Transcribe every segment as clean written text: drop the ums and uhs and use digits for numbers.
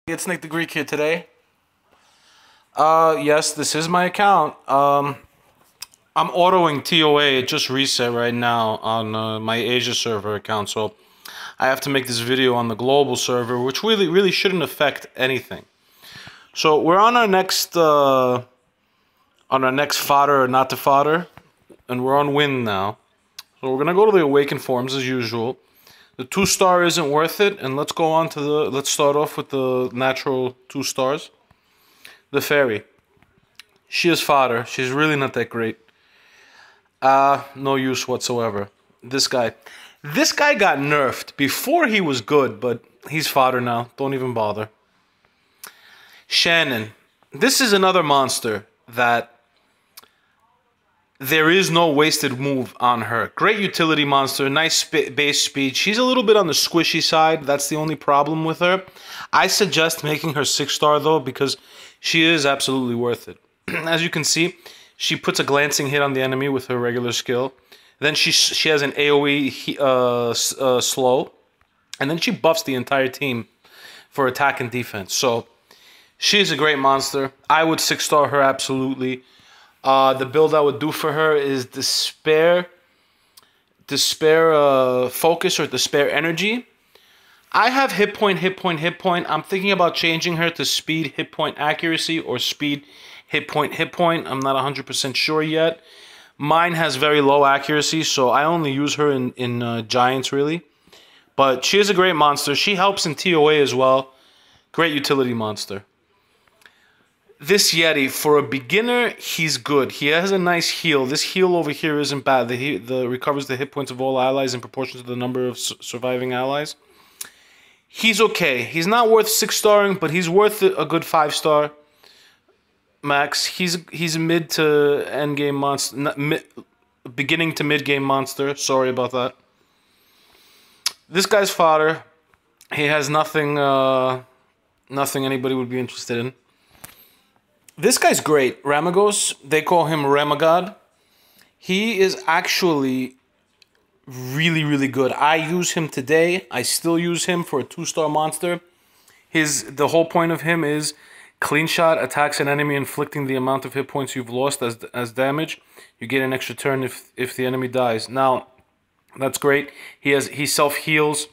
It's NickDaGreek here today. Yes, this is my account. I'm autoing TOA. It just reset right now on my Asia server account, so I have to make this video on the global server, which really shouldn't affect anything. So we're on our next fodder or not to fodder, and we're on win now. So we're gonna go to the awakened forms as usual. The 2-star isn't worth it, and let's go on to let's start off with the natural 2 stars. The fairy. She is fodder. She's really not that great. No use whatsoever. This guy got nerfed. Before he was good, but he's fodder now. Don't even bother. Shannon. This is another monster that there is no wasted move on her. Great utility monster, nice base speed. She's a little bit on the squishy side. That's the only problem with her. I suggest making her 6-star though, because she is absolutely worth it. As you can see, she puts a glancing hit on the enemy with her regular skill. Then she has an AoE slow. And then she buffs the entire team for attack and defense. So she's a great monster. I would 6-star her absolutely. The build I would do for her is Despair Focus or Despair Energy. I have hit point. I'm thinking about changing her to Speed, Hit Point, Accuracy, or Speed, Hit Point. I'm not 100% sure yet. Mine has very low accuracy, so I only use her in Giants, really. But she is a great monster. She helps in TOA as well. Great utility monster. This Yeti, for a beginner, he's good. He has a nice heal. This heal over here isn't bad. The recovers the hit points of all allies in proportion to the number of surviving allies. He's okay. He's not worth 6-starring, but he's worth a good 5-star max. He's a mid to end game monster, beginning to mid game monster. Sorry about that. This guy's fodder. He has nothing anybody would be interested in. This guy's great. Ramagos, they call him Ramagod. He is actually really good. I use him today. I still use him for a 2-star monster. The whole point of him is clean shot, attacks an enemy inflicting the amount of hit points you've lost as damage. You get an extra turn if the enemy dies. Now, that's great. He self-heals,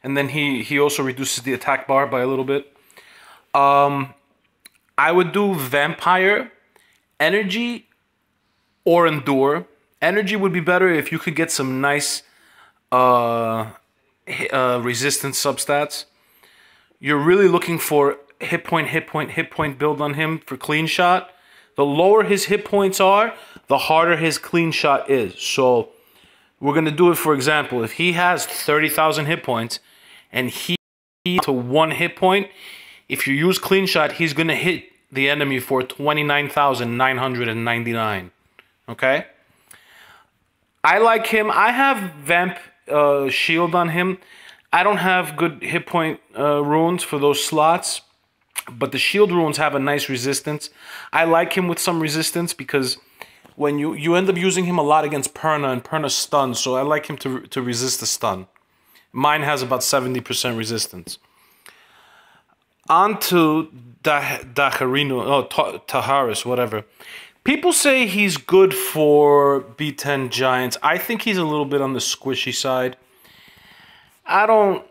and then he also reduces the attack bar by a little bit. I would do Vampire, Energy, or Endure. Energy would be better if you could get some nice resistance substats. You're really looking for hit point build on him for clean shot. The lower his hit points are, the harder his clean shot is. So we're going to do it, for example, if he has 30,000 hit points and he to 1 hit point, if you use clean shot, he's going to hit the enemy for 29,999. Okay? I like him. I have Vamp Shield on him. I don't have good hit point runes for those slots, but the shield runes have a nice resistance. I like him with some resistance because when you end up using him a lot against Perna, and Perna stuns, so I like him to resist the stun. Mine has about 70% resistance. On to Taharis, whatever. People say he's good for B10 Giants. I think he's a little bit on the squishy side. I don't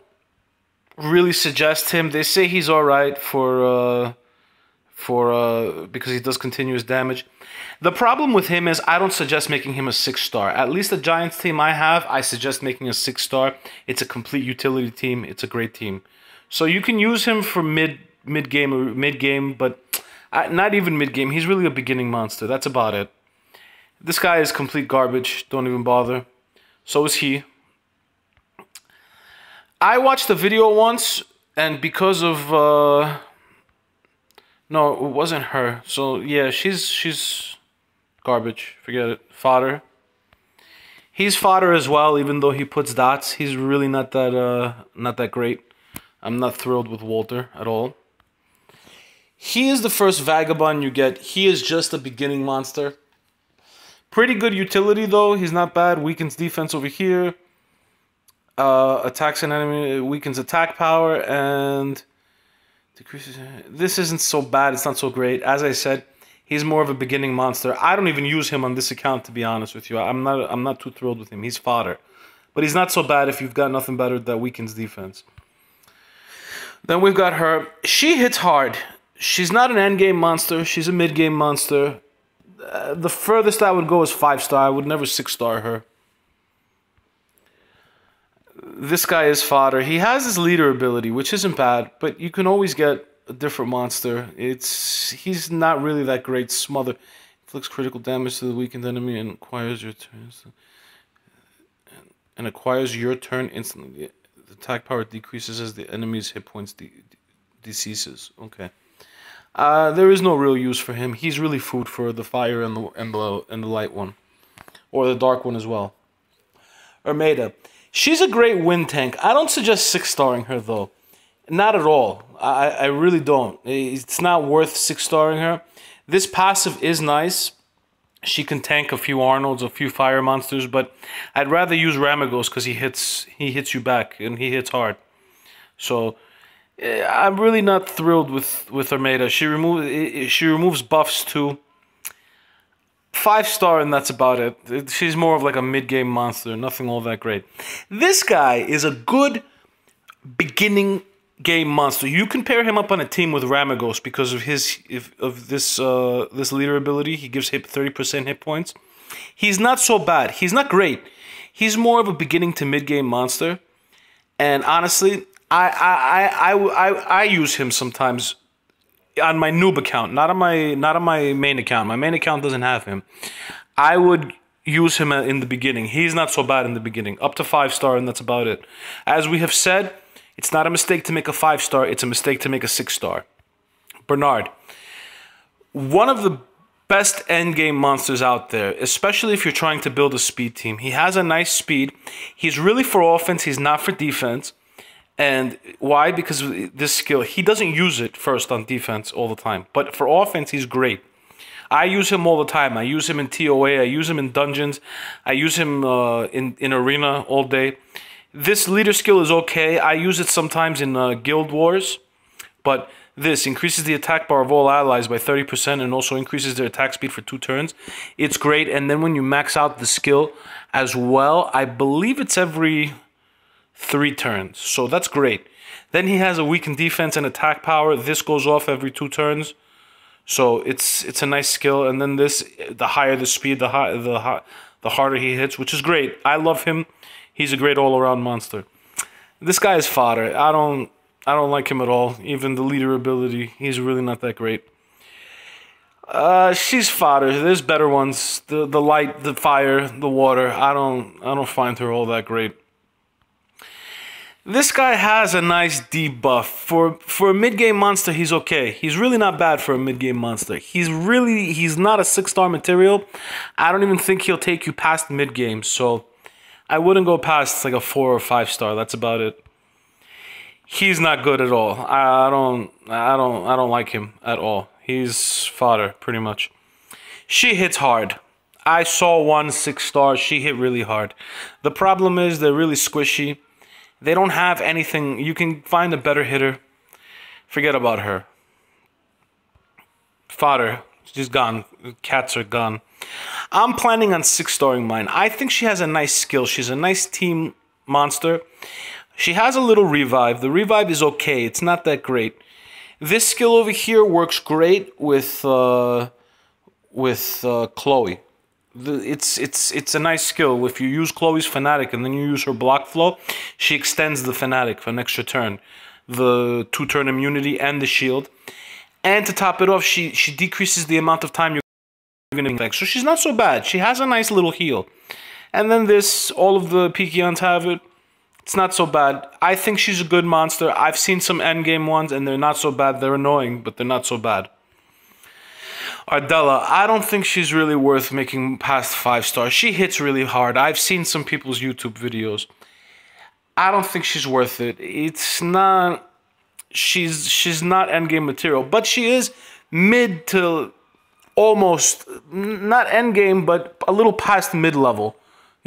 really suggest him. They say he's alright because he does continuous damage. The problem with him is I don't suggest making him a 6-star. At least the Giants team I have, I suggest making a 6-star. It's a complete utility team. It's a great team. So you can use him for mid game, but not even mid game. He's really a beginning monster. That's about it. This guy is complete garbage. Don't even bother. So is he. I watched a video once, and because of no, it wasn't her. So yeah, she's garbage. Forget it. Fodder. He's fodder as well, even though he puts dots. He's really not that great. I'm not thrilled with Walter at all. He is the first vagabond you get. He is just a beginning monster. Pretty good utility though. He's not bad. Weakens defense over here. Attacks an enemy, weakens attack power, and Decreases. This isn't so bad. It's not so great. As I said, he's more of a beginning monster. I don't even use him on this account, to be honest with you. I'm not too thrilled with him. He's fodder. But he's not so bad if you've got nothing better that weakens defense. Then we've got her. She hits hard. She's not an endgame monster. She's a mid-game monster. The furthest I would go is 5-star. I would never 6-star her. This guy is fodder. He has his leader ability, which isn't bad, but you can always get a different monster. He's not really that great. Smother inflicts critical damage to the weakened enemy and acquires your turn. And acquires your turn instantly. The attack power decreases as the enemy's hit points deceases. Okay. There is no real use for him. He's really food for the fire and the light one, or the dark one as well. Armada. She's a great wind tank. I don't suggest 6-starring her though. Not at all. I really don't. It's not worth 6-starring her. This passive is nice. She can tank a few Arnolds, a few fire monsters, but I'd rather use Ramagos because he hits you back and he hits hard. So I'm really not thrilled with Armada. She removes buffs too. 5-star and that's about it. She's more of like a mid-game monster, nothing all that great. This guy is a good beginning game monster. You can pair him up on a team with Ramagos because of this leader ability. He gives 30% hit points. He's not so bad. He's not great. He's more of a beginning to mid-game monster. And honestly, I use him sometimes on my noob account, not on my main account. My main account doesn't have him. I would use him in the beginning. He's not so bad in the beginning. Up to 5-star, and that's about it. As we have said, it's not a mistake to make a 5-star. It's a mistake to make a 6-star. Bernard. One of the best endgame monsters out there, especially if you're trying to build a speed team. He has a nice speed. He's really for offense. He's not for defense. And why? Because of this skill. He doesn't use it first on defense all the time. But for offense, he's great. I use him all the time. I use him in TOA. I use him in dungeons. I use him in arena all day. This leader skill is okay. I use it sometimes in Guild Wars. But this increases the attack bar of all allies by 30% and also increases their attack speed for 2 turns. It's great. And then when you max out the skill as well, I believe it's every 3 turns. So that's great. Then he has a weakened defense and attack power. This goes off every 2 turns. So it's a nice skill. And then this, the higher the speed, the harder he hits, which is great. I love him. He's a great all-around monster. This guy is fodder. I don't like him at all. Even the leader ability, he's really not that great. She's fodder. There's better ones. The light, the fire, the water. I don't find her all that great. This guy has a nice debuff. For a mid-game monster, he's okay. He's really not bad for a mid-game monster. He's not a 6-star material. I don't even think he'll take you past mid-game, so I wouldn't go past like a 4 or 5-star. That's about it. He's not good at all. I don't like him at all. He's fodder, pretty much. She hits hard. I saw one 6-star. She hit really hard. The problem is they're really squishy. They don't have anything. You can find a better hitter. Forget about her. Fodder. She's gone. Cats are gone. I'm planning on 6-starring mine. I think she has a nice skill. She's a nice team monster. She has a little revive. The revive is okay. It's not that great. This skill over here works great with Chloe. It's a nice skill. If you use Chloe's Fanatic and then you use her block flow, she extends the Fanatic for an extra turn. The 2-turn immunity and the shield. And to top it off, she decreases the amount of time you're going to take. So she's not so bad. She has a nice little heal. And then this, all of the Pikions have it. It's not so bad. I think she's a good monster. I've seen some endgame ones and they're not so bad. They're annoying, but they're not so bad. Ardella, I don't think she's really worth making past 5-star. She hits really hard. I've seen some people's YouTube videos. I don't think she's worth it. It's not... She's not endgame material, but she is mid to almost... Not endgame, but a little past mid-level.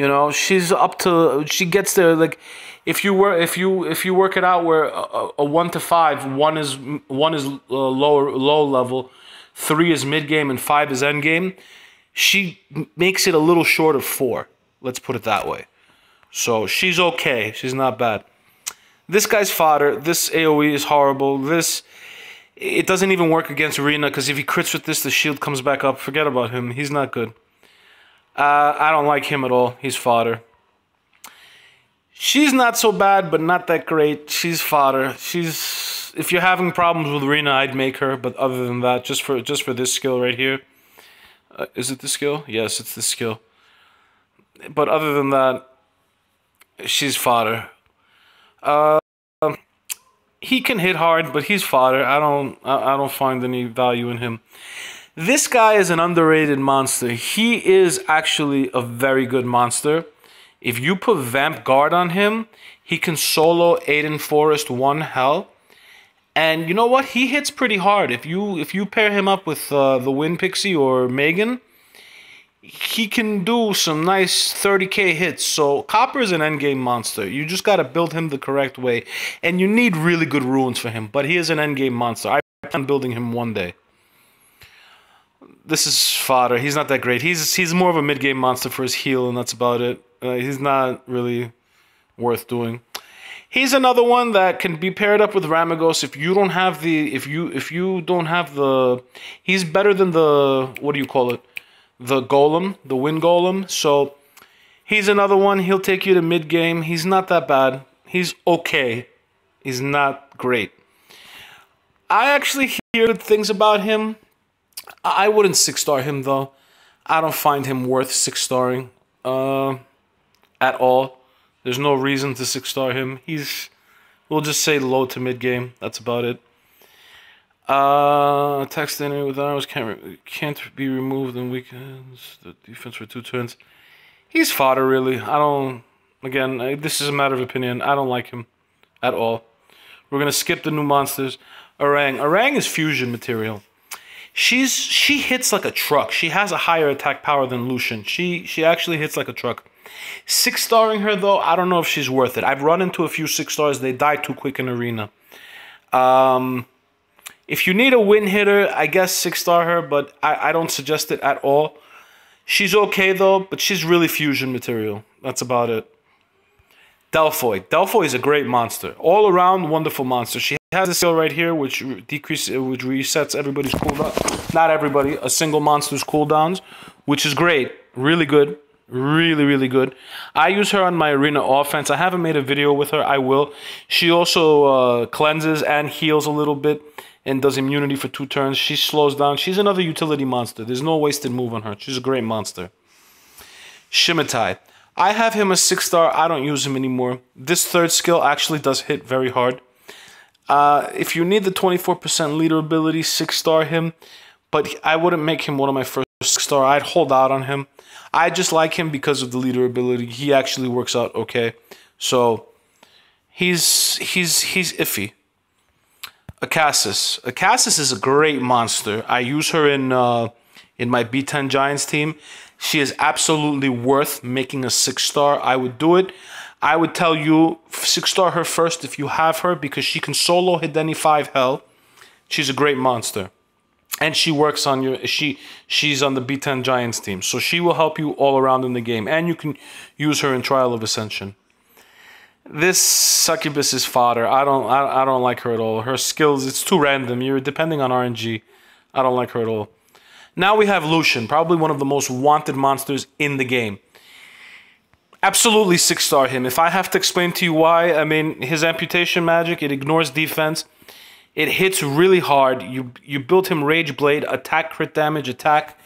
You know, she's up to, she gets there. Like, if you work it out, where a 1 to 5, one is low level, 3 is mid game, and 5 is end game. She makes it a little short of 4. Let's put it that way. So she's okay. She's not bad. This guy's fodder. This AoE is horrible. It doesn't even work against Rina, because if he crits with this, the shield comes back up. Forget about him. He's not good. I don't like him at all. He's fodder. She's not so bad, but not that great. She's fodder. If you're having problems with Rina, I'd make her. But other than that, just for this skill right here, is it the skill? Yes, it's the skill. But other than that, she's fodder. He can hit hard, but he's fodder. I don't find any value in him. This guy is an underrated monster. He is actually a very good monster. If you put Vamp Guard on him, he can solo Aiden Forest 1 hell. And you know what? He hits pretty hard. If you pair him up with the Wind Pixie or Megan, he can do some nice 30k hits. So Copper is an endgame monster. You just got to build him the correct way. And you need really good runes for him. But he is an endgame monster. I plan on building him one day. This is fodder. He's not that great. He's more of a mid-game monster for his heal, and that's about it. He's not really worth doing. He's another one that can be paired up with Ramagos if you don't have the he's better than the, what do you call it? The golem, the wind golem. So he's another one. He'll take you to mid game. He's not that bad. He's okay. He's not great. I actually hear good things about him. I wouldn't 6-star him though. I don't find him worth 6-starring at all. There's no reason to 6-star him. We'll just say low to mid game. That's about it. Attacks the enemy with arrows can't be removed on weekends. The defense for 2 turns. He's fodder, really. Again, this is a matter of opinion. I don't like him at all. We're gonna skip the new monsters. Orang. Orang is fusion material. She hits like a truck. She has a higher attack power than Lucian. She actually hits like a truck. 6-starring her though, I don't know if she's worth it. I've run into a few 6-stars. They die too quick in arena. If you need a win hitter, I guess 6-star her, but I don't suggest it at all. She's okay though, but she's really fusion material. That's about it. Delphoid. Delphoid is a great monster. All around wonderful monster. She has a skill right here which resets everybody's cooldown. Not everybody, a single monster's cooldowns, which is great. Really good. Really, really good. I use her on my arena offense. I haven't made a video with her. I will. She also cleanses and heals a little bit and does immunity for 2 turns. She slows down. She's another utility monster. There's no wasted move on her. She's a great monster. Simatai. I have him a 6-star. I don't use him anymore. This 3rd skill actually does hit very hard. If you need the 24% leader ability, 6-star him. But I wouldn't make him one of my first 6-star. I'd hold out on him. I just like him because of the leader ability. He actually works out okay. So he's iffy. Acasis. Acasis is a great monster. I use her in my B10 Giants team. She is absolutely worth making a 6-star. I would do it. I would tell you 6-star her first if you have her, because she can solo Hideni 5 hell. She's a great monster. And she works on your she's on the B10 Giants team. So she will help you all around in the game. And you can use her in Trial of Ascension. This succubus is fodder. I don't like her at all. Her skills, it's too random. You're depending on RNG. I don't like her at all. Now we have Lucian, probably one of the most wanted monsters in the game. Absolutely 6-star him. If I have to explain to you why, I mean, his amputation magic, it ignores defense. It hits really hard. You built him Rage Blade, attack, crit damage, attack.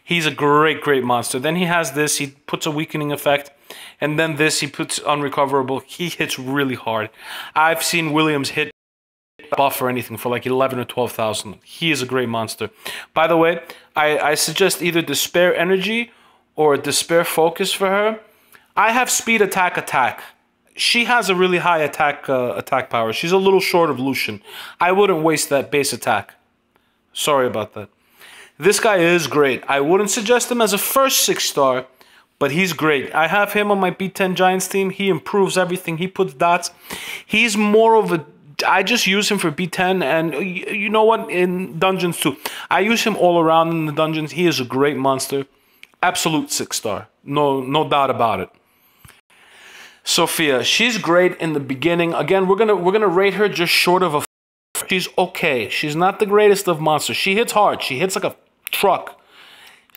He's a great monster. Then he has this. He puts a weakening effect. And then this, he puts unrecoverable. He hits really hard. I've seen Williams hit buff or anything for like 11 or 12,000. He is a great monster. By the way, I suggest either Despair Energy or Despair Focus for her. I have Speed Attack. She has a really high attack power. She's a little short of Lucian. I wouldn't waste that base attack. Sorry about that. This guy is great. I wouldn't suggest him as a first 6-star, But he's great. I have him on my B10 Giants team. He improves everything. He puts dots. He's more of a... I just use him for B10, and you know what? In dungeons too. I use him all around in the dungeons. He is a great monster. Absolute 6-star. No doubt about it. Sophia, she's great in the beginning. Again, we're gonna rate her just short of a... She's okay. She's not the greatest of monsters. She hits hard. She hits like a truck.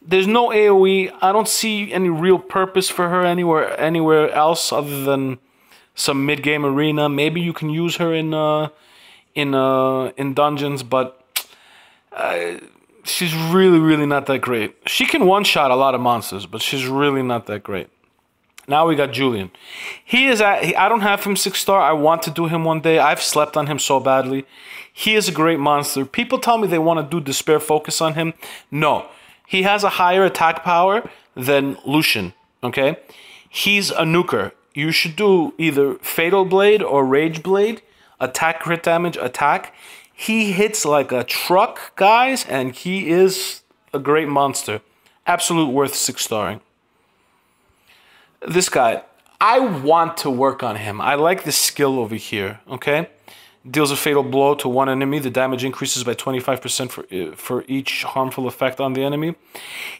There's no AoE. I don't see any real purpose for her anywhere else other than some mid-game arena. Maybe you can use her in dungeons, but she's really not that great. She can one-shot a lot of monsters, but she's really not that great. Now we got Julian. I don't have him 6-star. I want to do him one day. I've slept on him so badly. He is a great monster. People tell me they want to do Despair Focus on him. No. He has a higher attack power than Lucian, okay? He's a nuker. You should do either Fatal Blade or Rage Blade. Attack, crit damage, attack. He hits like a truck, guys, and he is a great monster. Absolute worth 6-starring. This guy, I want to work on him. I like the skill over here, okay? Deals a fatal blow to one enemy. The damage increases by 25% for each harmful effect on the enemy.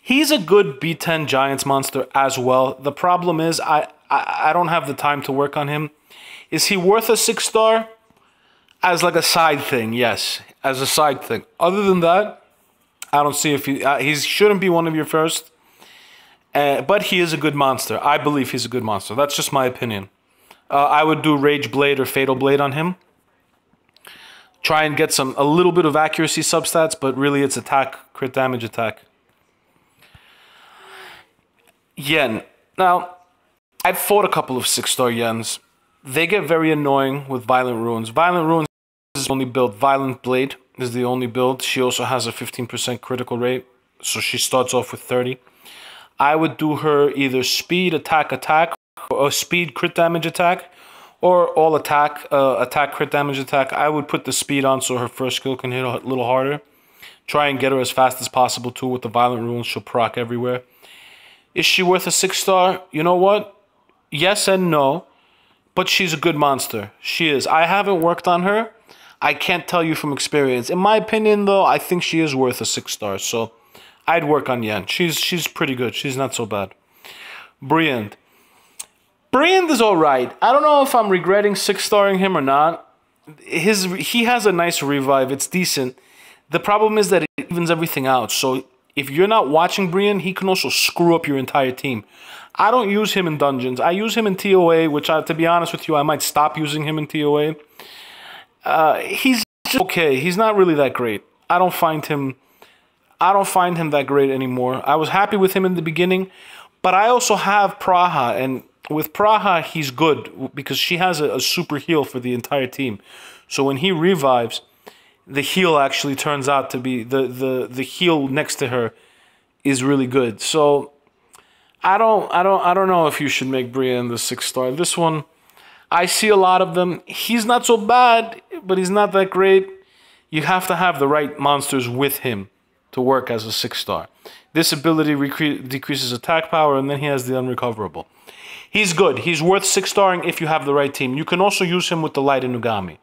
He's a good B10 Giants monster as well. The problem is I don't have the time to work on him. Is he worth a 6-star? As like a side thing, yes. As a side thing. Other than that, I don't see if he shouldn't be one of your first. But he is a good monster. I believe he's a good monster. That's just my opinion. I would do Rage Blade or Fatal Blade on him. Try and get a little bit of accuracy substats, but really it's attack, crit damage, attack. Yen. Now, I've fought a couple of 6-star Yens. They get very annoying with Violent Ruins. Violent Ruins is the only build. Violent Blade is the only build. She also has a 15% critical rate, so she starts off with 30. I would do her either speed, attack, or speed, crit damage, attack, or all attack, crit damage, attack. I would put the speed on so her first skill can hit a little harder. Try and get her as fast as possible too with the Violent Runes. She'll proc everywhere. Is she worth a 6-star? You know what? Yes and no, but she's a good monster. She is. I haven't worked on her. I can't tell you from experience. In my opinion, though, I think she is worth a 6-star. So I'd work on Yen. She's pretty good. She's not so bad. Briand. Briand is alright. I don't know if I'm regretting 6-starring him or not. He has a nice revive. It's decent. The problem is that it evens everything out. So if you're not watching Briand, he can also screw up your entire team. I don't use him in dungeons. I use him in TOA, which, to be honest with you, I might stop using him in TOA. He's just okay. He's not really that great. I don't find him that great anymore. I was happy with him in the beginning, but I also have Praha, and with Praha, he's good because she has a super heal for the entire team. So when he revives, the heal actually turns out to be the heal next to her is really good. So I don't know if you should make Briand the 6-star. This one, I see a lot of them. He's not so bad, but he's not that great. You have to have the right monsters with him to work as a 6-star. This ability decreases attack power, and then he has the unrecoverable. He's good. He's worth 6-starring if you have the right team. You can also use him with the Light Inugami.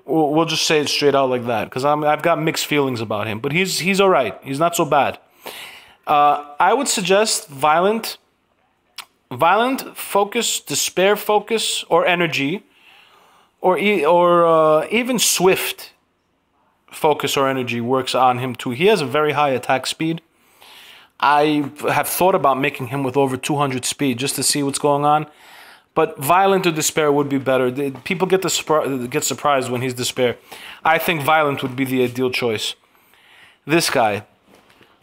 We'll just say it straight out like that, because I've got mixed feelings about him. But he's all right. He's not so bad. I would suggest Violent Focus, Despair Focus, or Energy, or even Swift Focus or Energy works on him too. He has a very high attack speed. I have thought about making him with over 200 speed just to see what's going on. But Violent or Despair would be better. People get surprised when he's Despair. I think Violent would be the ideal choice. This guy,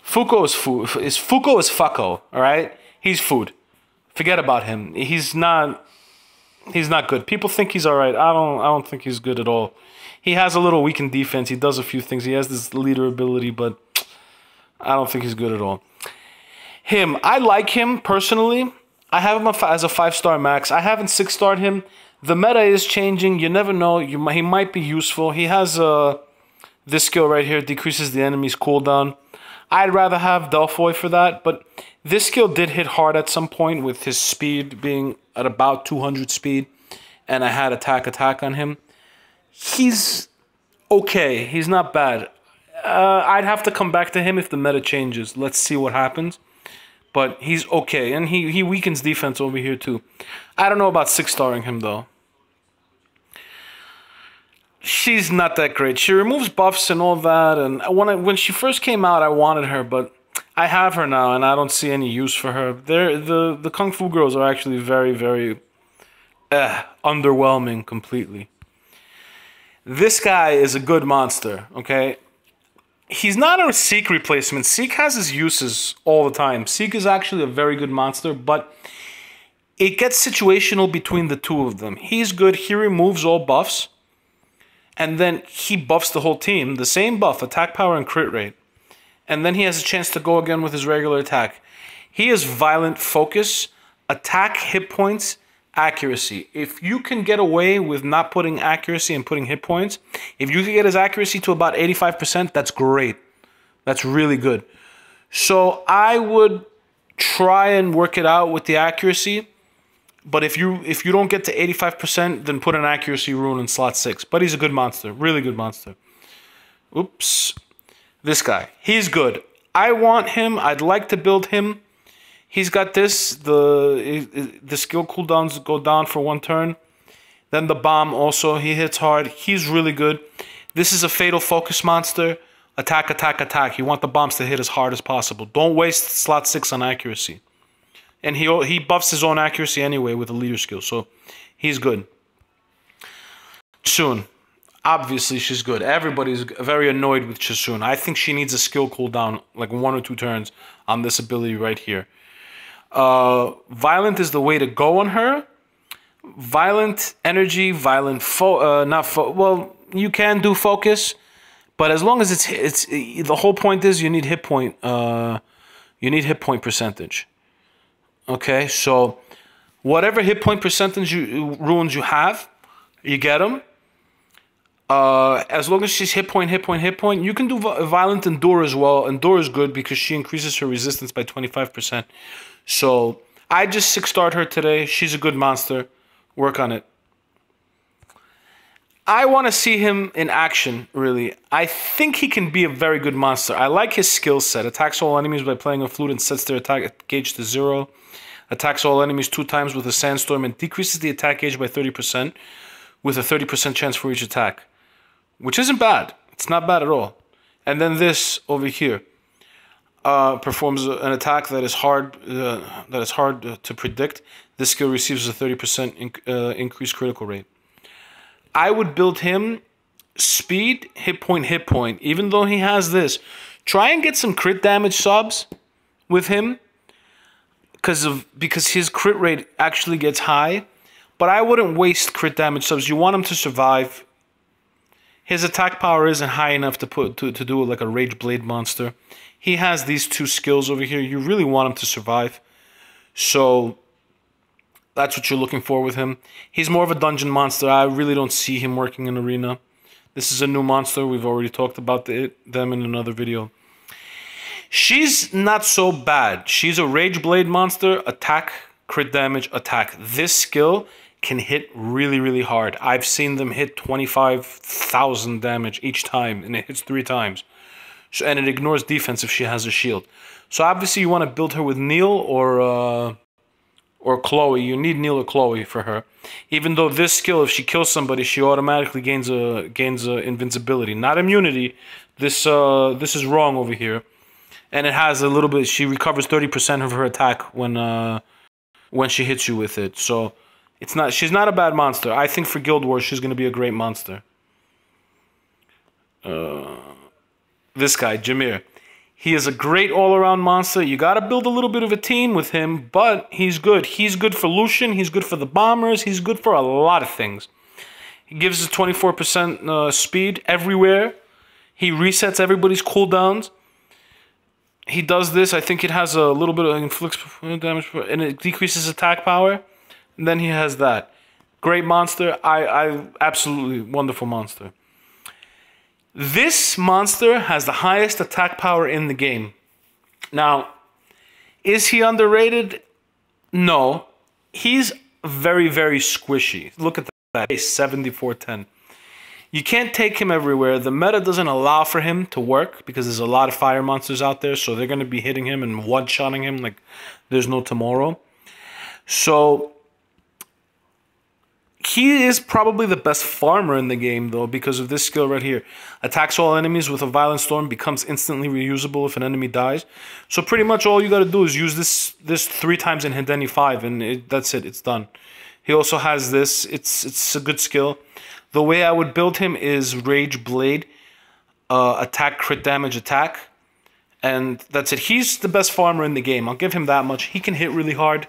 Fuko is Fucko, all right? He's food. Forget about him. He's not good. People think he's all right. I don't think he's good at all. He has a little weakened defense. He does a few things. He has this leader ability, but I don't think he's good at all. Him, I like him personally. I have him as a 5-star max. I haven't 6-starred him. The meta is changing. You never know. He might be useful. He has This skill right here decreases the enemy's cooldown. I'd rather have Delphoy for that, but this skill did hit hard at some point with his speed being at about 200 speed, and I had attack on him. He's okay. He's not bad. I'd have to come back to him if the meta changes. Let's see what happens. But he's okay, and he weakens defense over here too. I don't know about 6-starring him though. She's not that great. She removes buffs and all that, and when she first came out, I wanted her, but I have her now, and I don't see any use for her. The Kung Fu girls are actually very, very underwhelming completely. This guy is a good monster, okay? He's not a Seek replacement. Seek has his uses all the time. Seek is actually a very good monster, but it gets situational between the two of them. He's good. He removes all buffs. And then he buffs the whole team. The same buff, attack power and crit rate. And then he has a chance to go again with his regular attack. He is violent focus, attack, hit points, accuracy. If you can get away with not putting accuracy and putting hit points, if you can get his accuracy to about 85%, that's great. That's really good. So I would try and work it out with the accuracy. But if you don't get to 85%, then put an accuracy rune in slot 6. But he's a good monster. Really good monster. Oops. This guy. He's good. I want him. I'd like to build him. He's got this. The skill cooldowns go down for 1 turn. Then the bomb also. He hits hard. He's really good. This is a fatal focus monster. Attack, attack, attack. You want the bombs to hit as hard as possible. Don't waste slot 6 on accuracy. And he buffs his own accuracy anyway with a leader skill, so he's good. Chisun. Obviously, she's good. Everybody's very annoyed with Chisun. I think she needs a skill cooldown, like 1 or 2 turns on this ability right here. Violent is the way to go on her. Violent energy, violent well, you can do focus, but as long as it's the whole point is you need hit point percentage. Okay, so whatever hit point percentage runes you have, you get them. As long as she's hit point, you can do Violent Endure as well. Endure is good because she increases her resistance by 25%. So I just 6-starred her today. She's a good monster. Work on it. I want to see him in action, really. I think he can be a very good monster. I like his skill set. Attacks all enemies by playing a flute and sets their attack gauge to 0. Attacks all enemies 2 times with a sandstorm and decreases the attack gauge by 30% with a 30% chance for each attack. Which isn't bad. It's not bad at all. And then this over here performs an attack that is hard to predict. This skill receives a 30% increased critical rate. I would build him speed, hit point. Even though he has this, try and get some crit damage subs with him. Because his crit rate actually gets high, but I wouldn't waste crit damage subs. You want him to survive. His attack power isn't high enough to do like a Rage Blade monster. He has these 2 skills over here. You really want him to survive. So that's what you're looking for with him. He's more of a dungeon monster. I really don't see him working in arena. This is a new monster. We've already talked about them in another video. She's not so bad. She's a Rage Blade monster. Attack, crit damage, attack. This skill can hit really, really hard. I've seen them hit 25,000 damage each time, and it hits 3 times. So, and it ignores defense if she has a shield. So obviously you want to build her with Neil or Chloe. You need Neil or Chloe for her. Even though this skill, if she kills somebody, she automatically gains invincibility, not immunity. This is wrong over here. And it has a little bit. She recovers 30% of her attack when she hits you with it. So it's not. She's not a bad monster. I think for Guild Wars she's going to be a great monster. This guy Jameer, he is a great all-around monster. You got to build a little bit of a team with him, but he's good. He's good for Lucian. He's good for the bombers. He's good for a lot of things. He gives us 24% speed everywhere. He resets everybody's cooldowns. He does this. I think it has a little bit of inflicts damage, and it decreases attack power. And then he has that. Great monster. I absolutely wonderful monster. This monster has the highest attack power in the game. Now, is he underrated? No. He's very, very squishy. Look at that. He's 7410. You can't take him everywhere. The meta doesn't allow for him to work because there's a lot of fire monsters out there, so they're going to be hitting him and one-shotting him like there's no tomorrow. So he is probably the best farmer in the game, though, because of this skill right here. Attacks all enemies with a violent storm, becomes instantly reusable if an enemy dies. So pretty much all you got to do is use this 3 times in Hideni 5, and that's it. It's done. He also has this. It's a good skill. The way I would build him is Rage Blade, attack, crit damage, attack. And that's it. He's the best farmer in the game. I'll give him that much. He can hit really hard.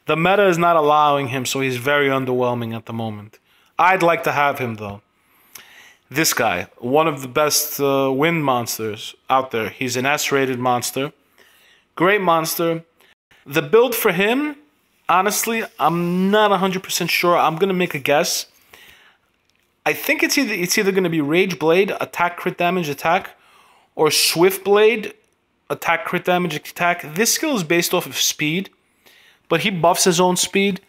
The meta is not allowing him, so he's very underwhelming at the moment. I'd like to have him, though. This guy, one of the best wind monsters out there. He's an S-rated monster. Great monster. The build for him, honestly, I'm not 100% sure. I'm going to make a guess. I think it's either going to be Rage Blade, attack, crit damage, attack, or Swift Blade, attack, crit damage, attack. This skill is based off of speed, but he buffs his own speed.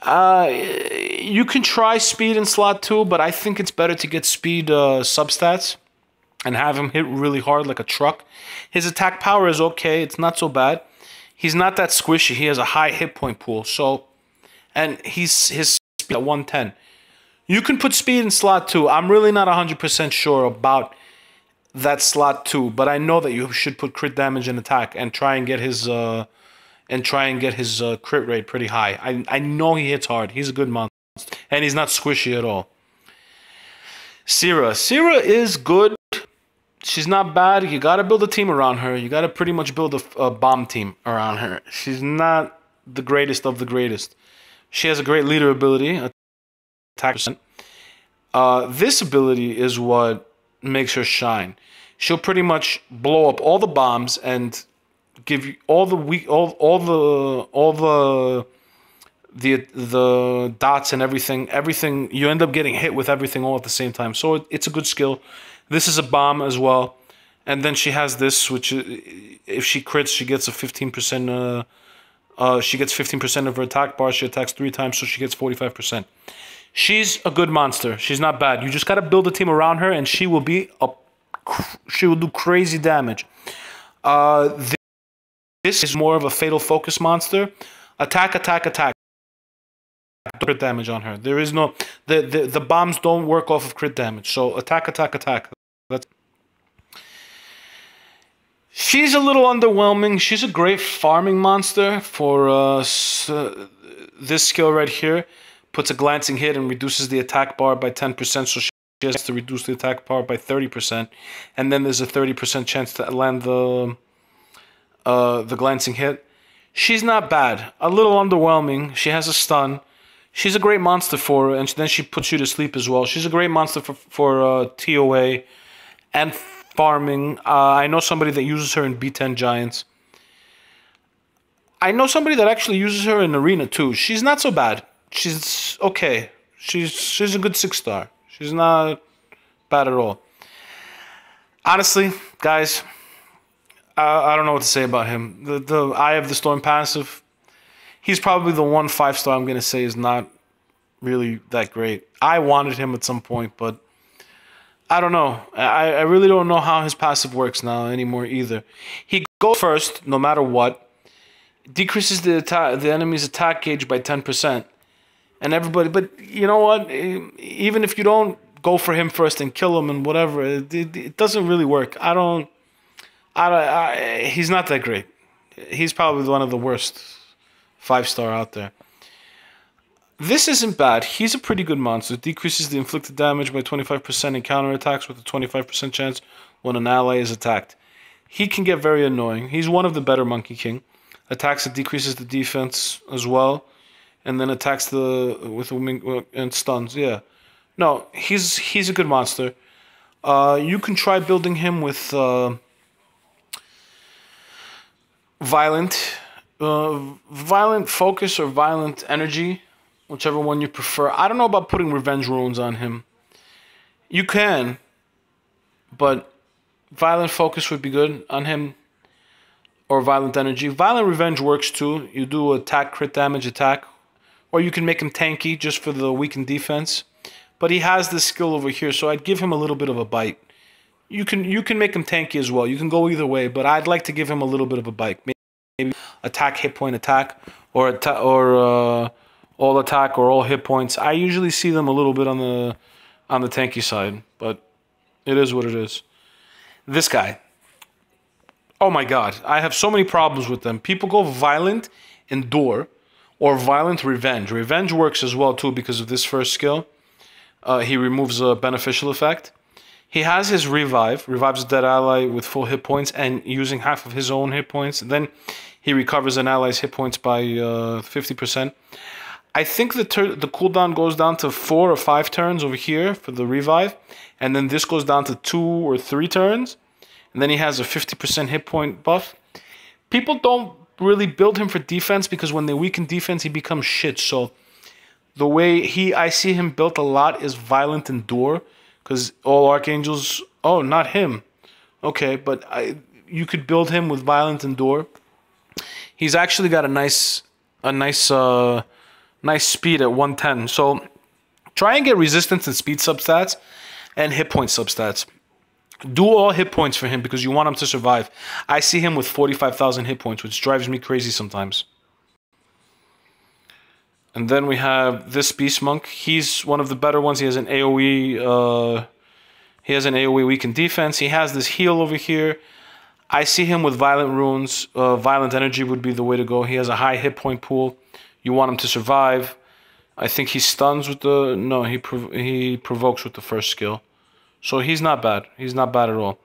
You can try speed in slot 2, but I think it's better to get speed substats and have him hit really hard like a truck. His attack power is okay. It's not so bad. He's not that squishy. He has a high hit point pool. So, and his speed at 110. You can put speed in slot 2. I'm really not 100% sure about that slot 2, but I know that you should put crit damage and attack and try and get his crit rate pretty high. I know he hits hard. He's a good monster, and he's not squishy at all. Sira is good. She's not bad. You got to build a team around her. You got to pretty much build a bomb team around her. She's not the greatest of the greatest. She has a great leader ability, attack percent. This ability is what makes her shine. She'll pretty much blow up all the bombs and give you all the dots and everything. You end up getting hit with everything all at the same time. So it's a good skill. This is a bomb as well, and then she has this, which if she crits, she gets a 15%. She gets 15% of her attack bar. She attacks 3 times, so she gets 45%. She's a good monster. She's not bad. You just gotta build a team around her, and she will do crazy damage. This is more of a fatal focus monster. Attack, attack, attack. Crit damage on her. There is no the bombs don't work off of crit damage. So attack, attack, attack. She's a little underwhelming. She's a great farming monster for this skill right here. Puts a glancing hit and reduces the attack bar by 10%. So she has to reduce the attack bar by 30%, and then there's a 30% chance to land the glancing hit. She's not bad. A little underwhelming. She has a stun. She's a great monster for, and then she puts you to sleep as well. She's a great monster for TOA and farming. I know somebody that uses her in B10 Giants. I know somebody that actually uses her in Arena too. She's not so bad. She's okay. She's a good 6-star. She's not bad at all. Honestly, guys, I don't know what to say about him. The Eye of the Storm passive, he's probably the one 5-star I'm going to say is not really that great. I wanted him at some point, but I don't know. I really don't know how his passive works now anymore either. He goes first no matter what, decreases the enemy's attack gauge by 10%, and everybody. But you know what? Even if you don't go for him first and kill him and whatever, it doesn't really work. He's not that great. He's probably one of the worst 5-star out there. This isn't bad. He's a pretty good monster. Decreases the inflicted damage by 25% in counterattacks with a 25% chance when an ally is attacked. He can get very annoying. He's one of the better Monkey King. Attacks that decreases the defense as well, and then attacks and stuns. Yeah, no, he's a good monster. You can try building him with violent focus or violent energy, whichever one you prefer. I don't know about putting revenge runes on him. You can, but Violent Focus would be good on him, or Violent Energy. Violent Revenge works too. You do attack, crit damage, attack, or you can make him tanky just for the weakened defense. But he has this skill over here, so I'd give him a little bit of a bite. You can make him tanky as well. You can go either way, but I'd like to give him a little bit of a bite. Maybe attack, hit point, attack, or all attack or all hit points. I usually see them a little bit on the tanky side, but it is what it is. This guy. Oh my god, I have so many problems with them. People go Violent Endure or Violent Revenge. Revenge works as well too because of this first skill. He removes a beneficial effect. He has his Revive, revives a dead ally with full hit points and using half of his own hit points. Then he recovers an ally's hit points by 50%. I think the cooldown goes down to 4 or 5 turns over here for the Revive. And then this goes down to 2 or 3 turns. And then he has a 50% hit point buff. People don't really build him for defense because when they weaken defense, he becomes shit. So the way I see him built a lot is Violent Endure. Because all Archangels... Oh, not him. Okay, but you could build him with Violent Endure. He's actually got a nice speed at 110. So try and get resistance and speed substats and hit point substats. Do all hit points for him because you want him to survive. I see him with 45,000 hit points, which drives me crazy sometimes. And then we have this Beast Monk. He's one of the better ones. He has an AoE. Weakened defense. He has this heal over here. I see him with Violent Runes. Violent Energy would be the way to go. He has a high hit point pool. You want him to survive. I think he stuns with the... No, he provokes with the first skill. So he's not bad. He's not bad at all.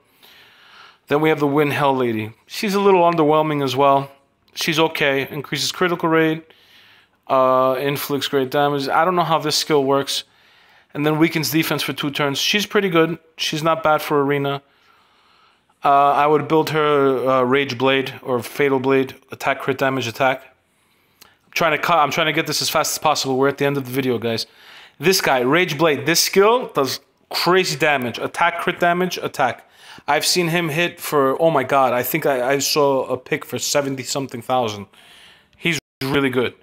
Then we have the Wind Hell Lady. She's a little underwhelming as well. She's okay. Increases critical rate. Inflicts great damage. I don't know how this skill works. And then weakens defense for 2 turns. She's pretty good. She's not bad for Arena. I would build her Rage Blade or Fatal Blade. Attack, crit damage, attack. I'm trying to get this as fast as possible. We're at the end of the video, guys. This guy, Rage Blade. This skill does crazy damage. Attack, crit damage, attack. I've seen him hit for... Oh my god. I think I saw a pick for 70-something thousand. He's really good.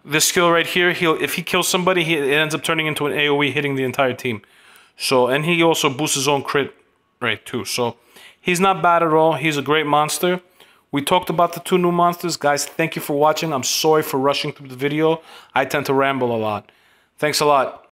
This skill right here, if he kills somebody, it ends up turning into an AoE hitting the entire team. So, and he also boosts his own crit rate too. So, he's not bad at all. He's a great monster. We talked about the 2 new monsters. Guys, thank you for watching. I'm sorry for rushing through the video. I tend to ramble a lot. Thanks a lot.